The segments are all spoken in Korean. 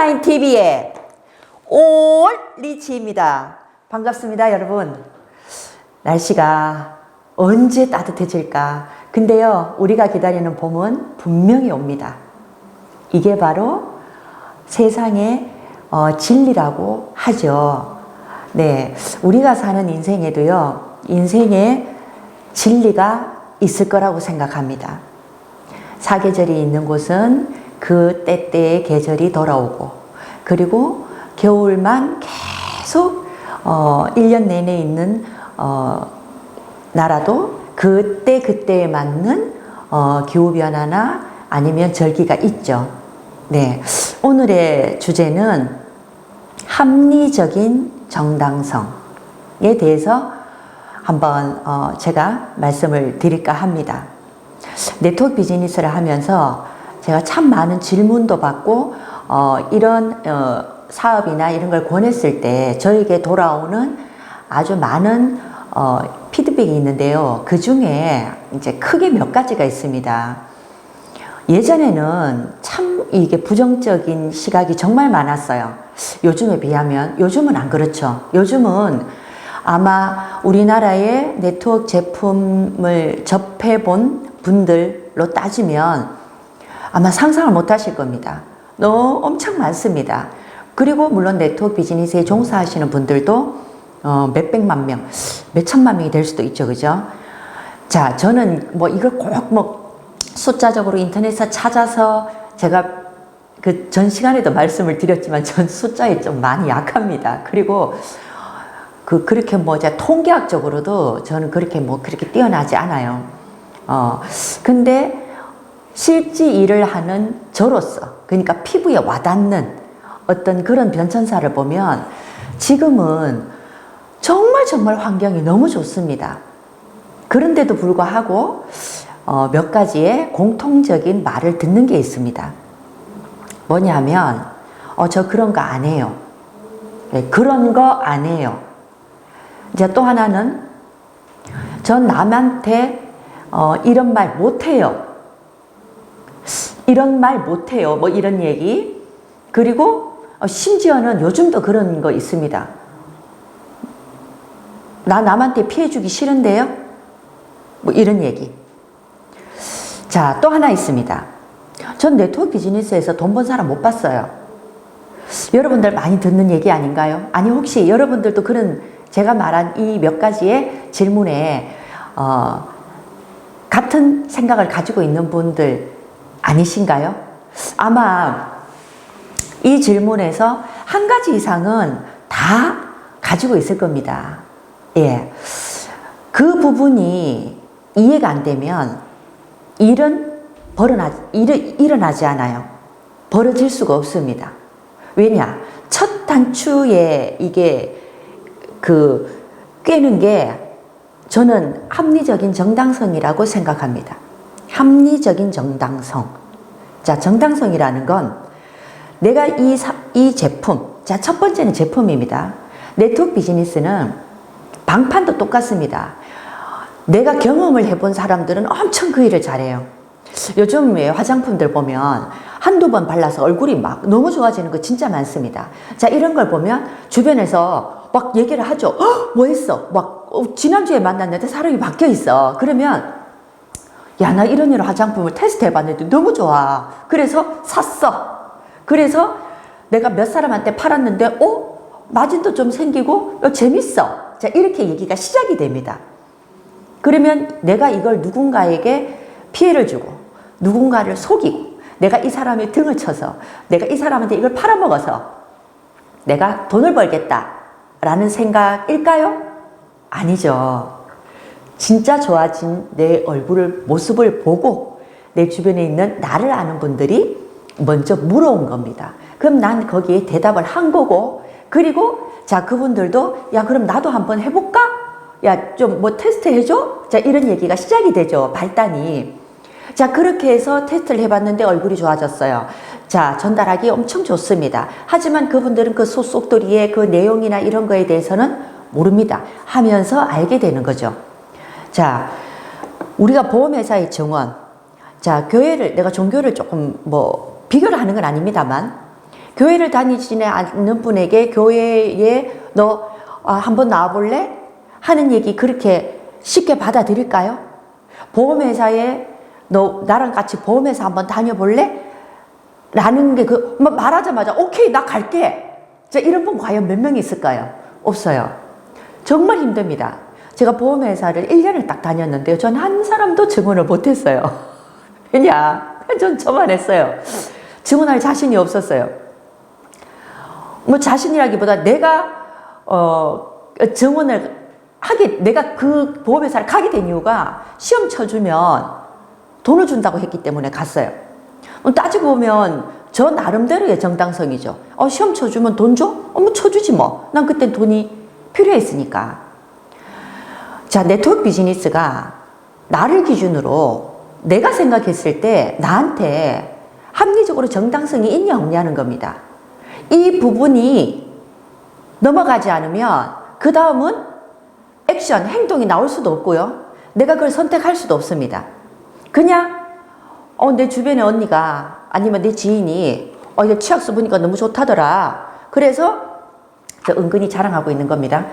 온라인 TV의 올리치입니다. 반갑습니다, 여러분. 날씨가 언제 따뜻해질까? 근데요, 우리가 기다리는 봄은 분명히 옵니다. 이게 바로 세상의 진리라고 하죠. 네, 우리가 사는 인생에도요, 인생에 진리가 있을 거라고 생각합니다. 사계절이 있는 곳은 그 때때의 계절이 돌아오고, 그리고 겨울만 계속 1년 내내 있는 나라도 그때에 맞는 기후변화나 아니면 절기가 있죠. 네, 오늘의 주제는 합리적인 정당성에 대해서 한번 제가 말씀을 드릴까 합니다. 네트워크 비즈니스를 하면서 제가 참 많은 질문도 받고 이런 사업이나 이런 걸 권했을 때 저에게 돌아오는 아주 많은 피드백이 있는데요. 그 중에 이제 크게 몇 가지가 있습니다. 예전에는 참 이게 부정적인 시각이 정말 많았어요. 요즘에 비하면 요즘은 안 그렇죠. 요즘은 아마 우리나라의 네트워크 제품을 접해본 분들로 따지면 아마 상상을 못 하실 겁니다. 너무 엄청 많습니다. 그리고 물론 네트워크 비즈니스에 종사하시는 분들도 몇백만 명, 몇천만 명이 될 수도 있죠. 그죠? 자, 저는 뭐 이걸 꼭 숫자적으로 인터넷에서 찾아서 제가 그 전 시간에도 말씀을 드렸지만 전 숫자에 좀 많이 약합니다. 그리고 그렇게 제가 통계학적으로도 저는 그렇게 뛰어나지 않아요. 근데 실제 일을 하는 저로서, 그러니까 피부에 와닿는 어떤 그런 변천사를 보면 지금은 정말 환경이 너무 좋습니다. 그런데도 불구하고 몇 가지의 공통적인 말을 듣는 게 있습니다. 뭐냐면 저 그런 거 안 해요. 네, 그런 거 안 해요. 이제 또 하나는 전 남한테 이런 말 못해요. 이런 말 못해요. 뭐 이런 얘기. 그리고 심지어는 요즘도 그런 거 있습니다. 나 남한테 피해 주기 싫은데요? 뭐 이런 얘기. 자, 또 하나 있습니다. 전 네트워크 비즈니스에서 돈 번 사람 못 봤어요. 여러분들 많이 듣는 얘기 아닌가요? 아니, 혹시 여러분들도 그런 제가 말한 이 몇 가지의 질문에 같은 생각을 가지고 있는 분들 아니신가요? 아마 이 질문에서 한 가지 이상은 다 가지고 있을 겁니다. 예. 그 부분이 이해가 안 되면 일은 일어나지 않아요. 벌어질 수가 없습니다. 왜냐? 첫 단추에 이게 꿰는 게 저는 합리적인 정당성이라고 생각합니다. 합리적인 정당성. 자, 정당성이라는 건 내가 이 제품, 자, 첫 번째는 제품입니다. 네트워크 비즈니스는 방판도 똑같습니다. 내가 경험을 해본 사람들은 엄청 그 일을 잘해요. 요즘 화장품들 보면 한두 번 발라서 얼굴이 막 너무 좋아지는 거 진짜 많습니다. 자, 이런 걸 보면 주변에서 막 얘기를 하죠. 뭐 했어? 지난주에 만났는데 사람이 바뀌어 있어. 그러면 야, 나 이런 화장품을 테스트 해봤는데 너무 좋아. 그래서 샀어. 그래서 내가 몇 사람한테 팔았는데 마진도 좀 생기고 재밌어. 자, 이렇게 얘기가 시작이 됩니다. 그러면 내가 이걸 누군가에게 피해를 주고 누군가를 속이고 내가 이 사람의 등을 쳐서 내가 이 사람한테 이걸 팔아먹어서 내가 돈을 벌겠다라는 생각일까요? 아니죠. 진짜 좋아진 내 모습을 보고 내 주변에 있는 나를 아는 분들이 먼저 물어온 겁니다. 그럼 난 거기에 대답을 한 거고, 그리고 자, 그분들도 야, 그럼 나도 한번 해볼까? 야, 좀 테스트 해줘? 자, 이런 얘기가 시작이 되죠. 발단이. 자, 그렇게 해서 테스트를 해봤는데 얼굴이 좋아졌어요. 자, 전달하기 엄청 좋습니다. 하지만 그분들은 그 속속들이의 그 내용이나 이런 거에 대해서는 모릅니다. 하면서 알게 되는 거죠. 자, 우리가 보험회사의 정원, 자, 내가 종교를 조금 비교를 하는 건 아닙니다만, 교회를 다니지 않는 분에게 교회에 너 한번 나와볼래? 하는 얘기 그렇게 쉽게 받아들일까요? 보험회사에 너 나랑 같이 보험회사 한번 다녀볼래? 라는 게 말하자마자 오케이 나 갈게. 자, 이런 분 과연 몇 명 있을까요? 없어요. 정말 힘듭니다. 제가 보험회사를 1년을 딱 다녔는데요. 전 한 사람도 증언을 못했어요. 왜냐? 전 저만 했어요. 증언할 자신이 없었어요. 뭐 자신이라기보다 내가 증언을 내가 그 보험회사를 가게 된 이유가 시험 쳐주면 돈을 준다고 했기 때문에 갔어요. 따지고 보면 저 나름대로의 정당성이죠. 시험 쳐주면 돈 줘? 뭐 쳐주지 뭐. 난 그땐 돈이 필요했으니까. 자, 네트워크 비즈니스가 나를 기준으로 내가 생각했을 때 나한테 합리적으로 정당성이 있냐 없냐는 겁니다. 이 부분이 넘어가지 않으면 그 다음은 액션, 행동이 나올 수도 없고요. 내가 그걸 선택할 수도 없습니다. 그냥 내 주변에 언니가 아니면 내 지인이 이거 치약수 보니까 너무 좋다더라. 그래서 저 은근히 자랑하고 있는 겁니다.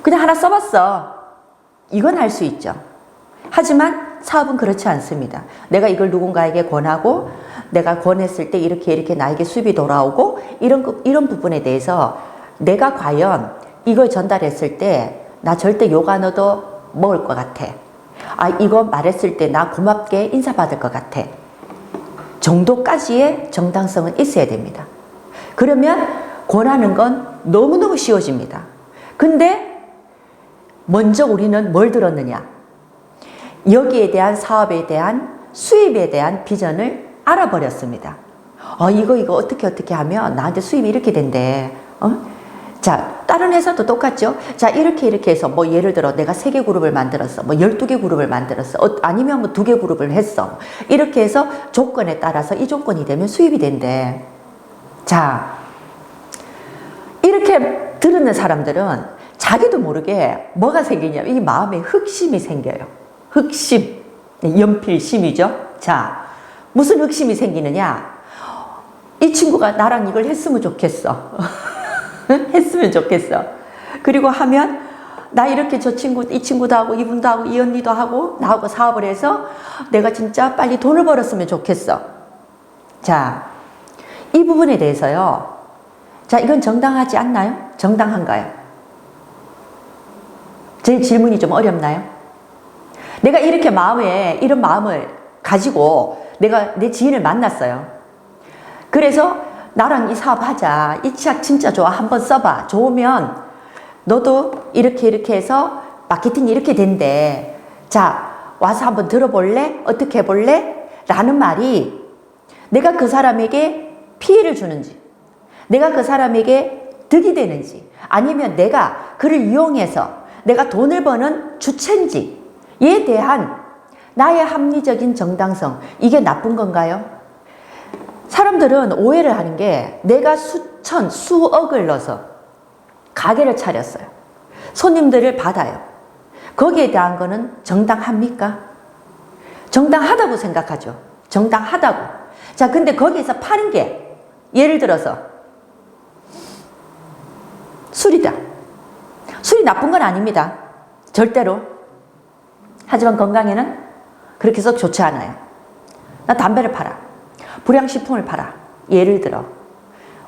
그냥 하나 써봤어. 이건 할 수 있죠. 하지만 사업은 그렇지 않습니다. 내가 이걸 누군가에게 권하고 내가 권했을 때 이렇게 나에게 수입이 돌아오고 이런 부분에 대해서 내가 과연 이걸 전달했을 때 나 절대 욕 안 얻어 먹을 것 같아. 이거 말했을 때 나 고맙게 인사받을 것 같아. 정도까지의 정당성은 있어야 됩니다. 그러면 권하는 건 너무너무 쉬워집니다. 근데 먼저 우리는 뭘 들었느냐? 여기에 대한 사업에 대한 수입에 대한 비전을 알아버렸습니다. 이거 어떻게 하면 나한테 수입이 이렇게 된대. 자, 다른 회사도 똑같죠? 자, 이렇게 해서 뭐 예를 들어 내가 3개 그룹을 만들었어. 뭐 12개 그룹을 만들었어. 아니면 뭐 2개 그룹을 했어. 이렇게 해서 조건에 따라서 이 조건이 되면 수입이 된대. 자, 이렇게 들은 사람들은 자기도 모르게 뭐가 생기냐면 이 마음에 흑심이 생겨요. 흑심. 연필심이죠. 자, 무슨 흑심이 생기느냐? 이 친구가 나랑 이걸 했으면 좋겠어. 했으면 좋겠어. 그리고 하면 나 이렇게 이 친구도 하고 이분도 하고 이 언니도 하고 나하고 사업을 해서 내가 진짜 빨리 돈을 벌었으면 좋겠어. 자, 이 부분에 대해서요. 자, 이건 정당하지 않나요? 정당한가요? 제 질문이 좀 어렵나요? 내가 이렇게 이런 마음을 가지고 내가 내 지인을 만났어요. 그래서 나랑 이 사업 하자. 이 치약 진짜 좋아. 한번 써봐. 좋으면 너도 이렇게 해서 마케팅이 이렇게 된대. 자, 와서 한번 들어볼래? 어떻게 해볼래? 라는 말이 내가 그 사람에게 피해를 주는지, 내가 그 사람에게 득이 되는지, 아니면 내가 그를 이용해서 내가 돈을 버는 주체인지에 대한 나의 합리적인 정당성, 이게 나쁜 건가요? 사람들은 오해를 하는 게 내가 수천, 수억을 넣어서 가게를 차렸어요. 손님들을 받아요. 거기에 대한 거는 정당합니까? 정당하다고 생각하죠. 정당하다고. 자, 근데 거기에서 파는 게 예를 들어서 술이다. 술이 나쁜 건 아닙니다. 절대로. 하지만 건강에는 그렇게 썩 좋지 않아요. 나 담배를 팔아. 불량식품을 팔아. 예를 들어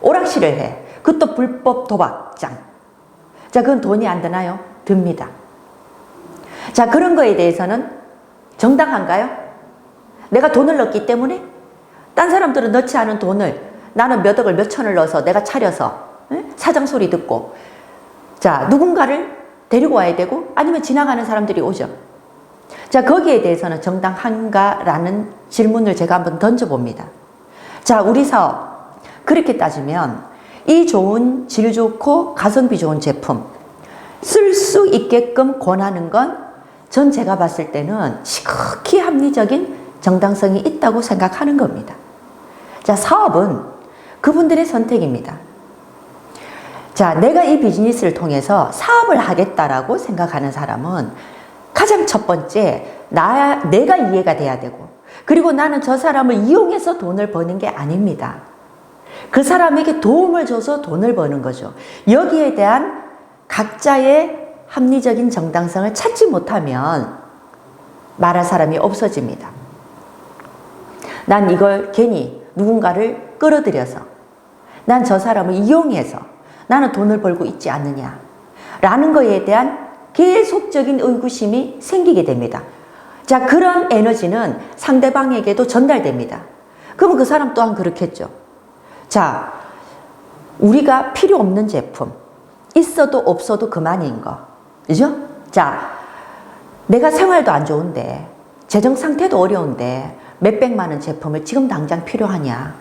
오락실을 해. 그것도 불법 도박장. 자, 그건 돈이 안 드나요? 듭니다. 자, 그런 거에 대해서는 정당한가요? 내가 돈을 넣기 때문에 딴 사람들은 넣지 않은 돈을 나는 몇 억을 몇 천을 넣어서 내가 차려서 사장 소리 듣고, 자, 누군가를 데리고 와야 되고 아니면 지나가는 사람들이 오죠. 자, 거기에 대해서는 정당한가라는 질문을 제가 한번 던져봅니다. 자, 우리 사업 그렇게 따지면 이 좋은 질 좋고 가성비 좋은 제품 쓸 수 있게끔 권하는 건 전 제가 봤을 때는 지극히 합리적인 정당성이 있다고 생각하는 겁니다. 자, 사업은 그분들의 선택입니다. 자, 내가 이 비즈니스를 통해서 사업을 하겠다라고 생각하는 사람은 가장 첫 번째 내가 이해가 돼야 되고, 그리고 나는 저 사람을 이용해서 돈을 버는 게 아닙니다. 그 사람에게 도움을 줘서 돈을 버는 거죠. 여기에 대한 각자의 합리적인 정당성을 찾지 못하면 말할 사람이 없어집니다. 난 이걸 괜히 누군가를 끌어들여서, 난 저 사람을 이용해서 나는 돈을 벌고 있지 않느냐 라는 거에 대한 계속적인 의구심이 생기게 됩니다. 자, 그런 에너지는 상대방에게도 전달됩니다. 그러면 그 사람 또한 그렇겠죠. 자, 우리가 필요 없는 제품, 있어도 없어도 그만인 거, 그죠? 자, 내가 생활도 안 좋은데, 재정 상태도 어려운데 몇백만 원 제품을 지금 당장 필요하냐?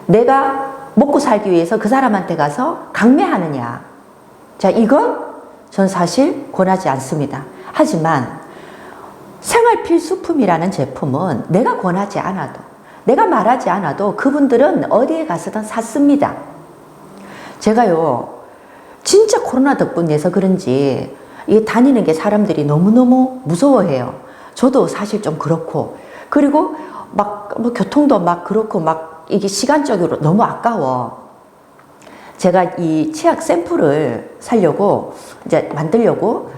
내가 먹고 살기 위해서 그 사람한테 가서 강매하느냐? 자, 이건 전 사실 권하지 않습니다. 하지만 생활 필수품이라는 제품은 내가 권하지 않아도, 내가 말하지 않아도 그분들은 어디에 가서든 샀습니다. 제가요, 진짜 코로나 덕분에서 그런지 이 다니는 게 사람들이 너무너무 무서워해요. 저도 사실 좀 그렇고, 그리고 막 뭐 교통도 막 그렇고 막 이게 시간적으로 너무 아까워. 제가 이 치약 샘플을 사려고 이제 만들려고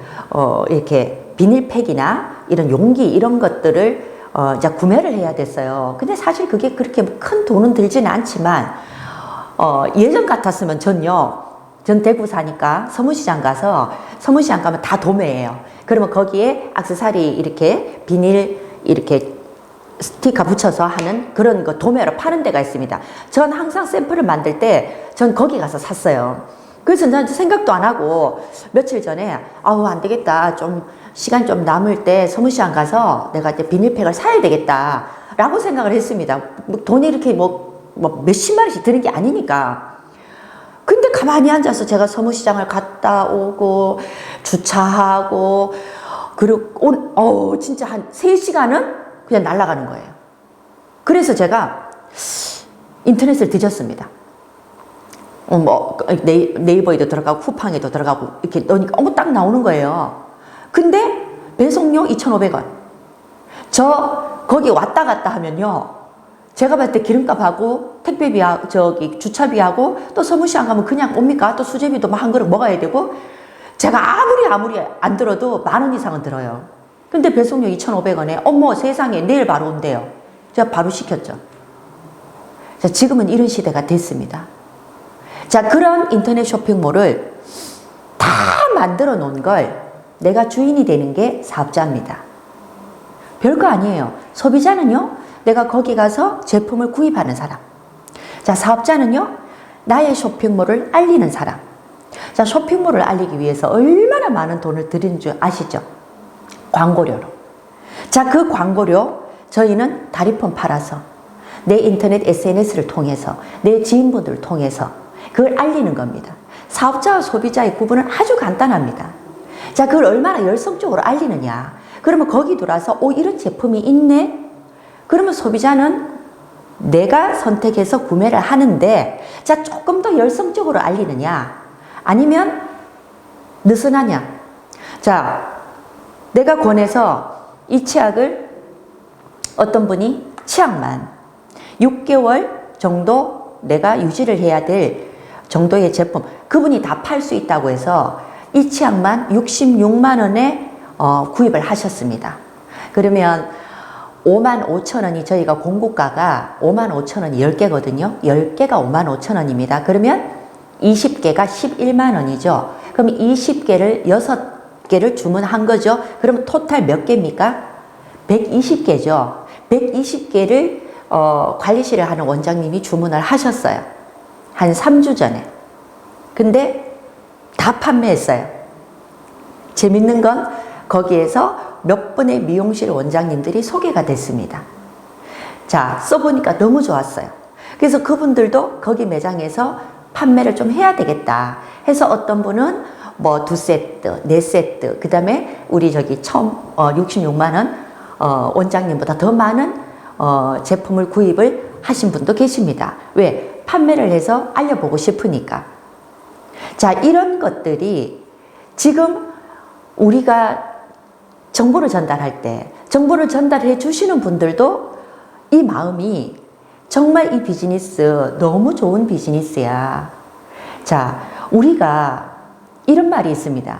이렇게 비닐팩이나 이런 용기 이런 것들을 이제 구매를 해야 됐어요. 근데 사실 그게 그렇게 큰 돈은 들지는 않지만 예전 같았으면 전 대구 사니까 서문시장 가서, 서문시장 가면 다 도매예요. 그러면 거기에 액세서리 이렇게 비닐 이렇게 스티커 붙여서 하는 그런 거 도매로 파는 데가 있습니다. 전 항상 샘플을 만들 때 전 거기 가서 샀어요. 그래서 난 생각도 안 하고 며칠 전에 아우 안 되겠다, 좀 시간 좀 남을 때 서문시장 가서 내가 이제 비닐팩을 사야 되겠다 라고 생각을 했습니다. 뭐 돈이 이렇게 뭐 몇십만 원씩 드는 게 아니니까. 근데 가만히 앉아서 제가 서문시장을 갔다 오고 주차하고 그리고 진짜 한 3시간은 그냥 날아가는 거예요. 그래서 제가 인터넷을 뒤졌습니다. 네이버에도 들어가고 쿠팡에도 들어가고 이렇게 넣으니까 딱 나오는 거예요. 근데 배송료 2,500원. 저 거기 왔다 갔다 하면요, 제가 봤을 때 기름값하고 택배비하고 주차비하고 또 서문시장 가면 그냥 옵니까? 또 수제비도 막 한 그릇 먹어야 되고, 제가 아무리 안 들어도 10,000원 이상은 들어요. 근데 배송료 2,500원에 어머 세상에 내일 바로 온대요. 제가 바로 시켰죠. 자, 지금은 이런 시대가 됐습니다. 자, 그런 인터넷 쇼핑몰을 다 만들어 놓은 걸 내가 주인이 되는 게 사업자입니다. 별거 아니에요. 소비자는요, 내가 거기 가서 제품을 구입하는 사람. 자, 사업자는요, 나의 쇼핑몰을 알리는 사람. 자, 쇼핑몰을 알리기 위해서 얼마나 많은 돈을 들이는 줄 아시죠? 광고료로. 자, 그 광고료 저희는 다리폰 팔아서 내 인터넷 SNS를 통해서 내 지인분들을 통해서 그걸 알리는 겁니다. 사업자와 소비자의 구분은 아주 간단합니다. 자, 그걸 얼마나 열성적으로 알리느냐. 그러면 거기 들어와서 이런 제품이 있네? 그러면 소비자는 내가 선택해서 구매를 하는데, 자, 조금 더 열성적으로 알리느냐 아니면 느슨하냐. 자, 내가 권해서 이 치약을 어떤 분이 치약만 6개월 정도 내가 유지를 해야 될 정도의 제품, 그분이 다 팔 수 있다고 해서 이 치약만 66만 원에 구입을 하셨습니다. 그러면 55,000원이 저희가 공고가가 55,000원이 10개거든요. 10개가 55,000원입니다. 그러면 20개가 11만 원이죠. 그럼 20개를 6개를 주문한 거죠. 그럼 토탈 몇 개입니까? 120개죠. 120개를 관리실을 하는 원장님이 주문을 하셨어요. 한 3주 전에. 근데 다 판매했어요. 재밌는 건 거기에서 몇 분의 미용실 원장님들이 소개가 됐습니다. 자, 써보니까 너무 좋았어요. 그래서 그분들도 거기 매장에서 판매를 좀 해야 되겠다 해서 어떤 분은 뭐 2세트, 4세트, 그 다음에 우리 처음 66만 원 원장님보다 더 많은 제품을 구입을 하신 분도 계십니다. 왜? 판매를 해서 알려보고 싶으니까. 자, 이런 것들이 지금 우리가 정보를 전달할 때, 정보를 전달해 주시는 분들도 이 마음이 정말 이 비즈니스 너무 좋은 비즈니스야. 자, 우리가 이런 말이 있습니다.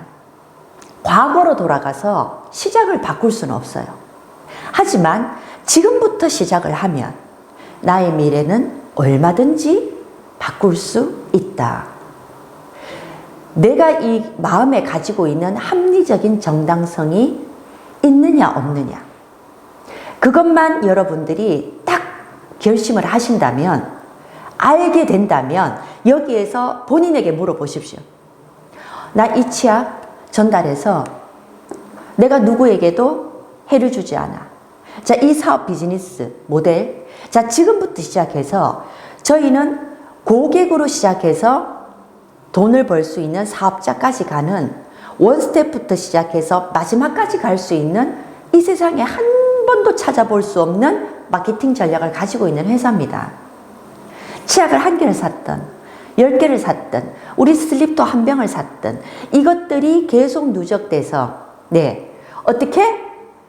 과거로 돌아가서 시작을 바꿀 수는 없어요. 하지만 지금부터 시작을 하면 나의 미래는 얼마든지 바꿀 수 있다. 내가 이 마음에 가지고 있는 합리적인 정당성이 있느냐 없느냐, 그것만 여러분들이 딱 결심을 하신다면, 알게 된다면 여기에서 본인에게 물어보십시오. 나 이 치약 전달해서 내가 누구에게도 해를 주지 않아. 자, 이 사업 비즈니스 모델, 자, 지금부터 시작해서 저희는 고객으로 시작해서 돈을 벌 수 있는 사업자까지 가는 원스텝부터 시작해서 마지막까지 갈 수 있는 이 세상에 한 번도 찾아볼 수 없는 마케팅 전략을 가지고 있는 회사입니다. 치약을 한 개를 샀든 10개를 샀든 우리 슬립도 한 병을 샀든 이것들이 계속 누적돼서 어떻게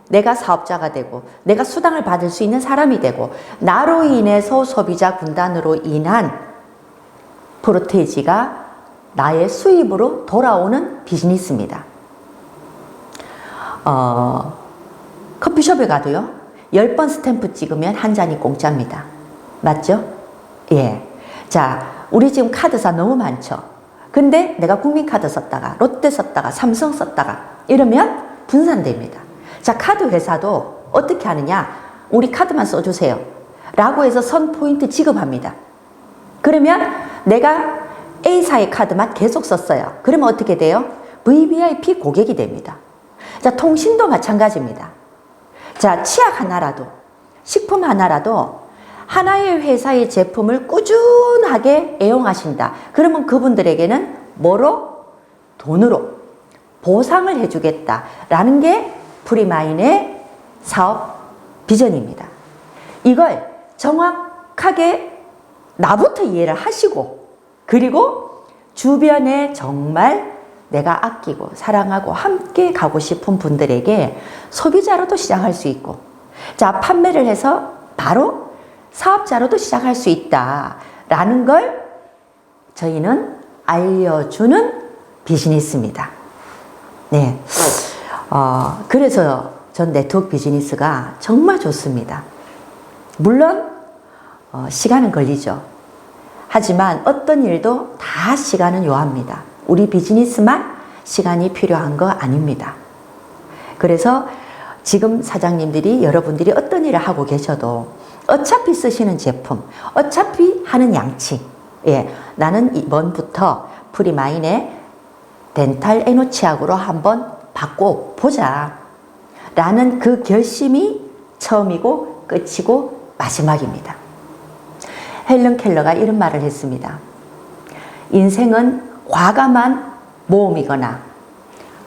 내가 사업자가 되고 내가 수당을 받을 수 있는 사람이 되고 나로 인해서 소비자 군단으로 인한 프로테이지가 나의 수입으로 돌아오는 비즈니스입니다. 커피숍에 가도요, 10번 스탬프 찍으면 한 잔이 공짜입니다. 맞죠? 예. 자, 우리 지금 카드사 너무 많죠? 근데 내가 국민카드 썼다가 롯데 썼다가 삼성 썼다가 이러면 분산됩니다. 자, 카드 회사도 어떻게 하느냐? 우리 카드만 써주세요 라고 해서 선 포인트 지급합니다. 그러면 내가 A사의 카드만 계속 썼어요. 그러면 어떻게 돼요? VVIP 고객이 됩니다. 자, 통신도 마찬가지입니다. 자, 치약 하나라도, 식품 하나라도 하나의 회사의 제품을 꾸준하게 애용하신다. 그러면 그분들에게는 뭐로? 돈으로 보상을 해주겠다라는 게 프리마인의 사업 비전입니다. 이걸 정확하게 나부터 이해를 하시고, 그리고 주변에 정말 내가 아끼고 사랑하고 함께 가고 싶은 분들에게 소비자로도 시작할 수 있고, 자, 판매를 해서 바로 사업자로도 시작할 수 있다라는 걸 저희는 알려주는 비즈니스입니다. 네. 그래서 전 네트워크 비즈니스가 정말 좋습니다. 물론 시간은 걸리죠. 하지만 어떤 일도 다 시간은 요합니다. 우리 비즈니스만 시간이 필요한 거 아닙니다. 그래서 지금 사장님들이, 여러분들이 어떤 일을 하고 계셔도 어차피 쓰시는 제품, 어차피 하는 양치, 나는 이번부터 프리마인의 덴탈 에노치약으로 한번 바꿔보자 라는 그 결심이 처음이고 끝이고 마지막입니다. 헬런 켈러가 이런 말을 했습니다. 인생은 과감한 모험이거나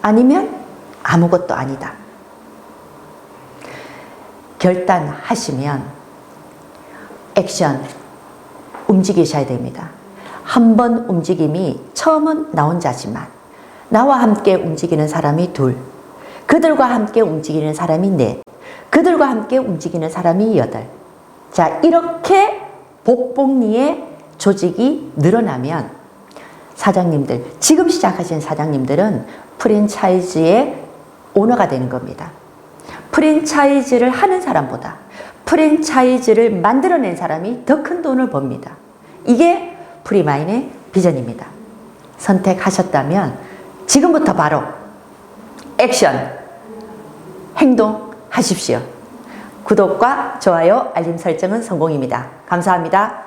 아니면 아무것도 아니다. 결단하시면 액션, 움직이셔야 됩니다. 한 번 움직임이 처음은 나 혼자지만 나와 함께 움직이는 사람이 둘, 그들과 함께 움직이는 사람이 넷, 그들과 함께 움직이는 사람이 여덟. 자, 이렇게 복복리의 조직이 늘어나면 사장님들, 지금 시작하신 사장님들은 프랜차이즈의 오너가 되는 겁니다. 프랜차이즈를 하는 사람보다 프랜차이즈를 만들어낸 사람이 더 큰 돈을 법니다. 이게 프리마인의 비전입니다. 선택하셨다면 지금부터 바로 액션, 행동하십시오. 구독과 좋아요, 알림 설정은 성공입니다. 감사합니다.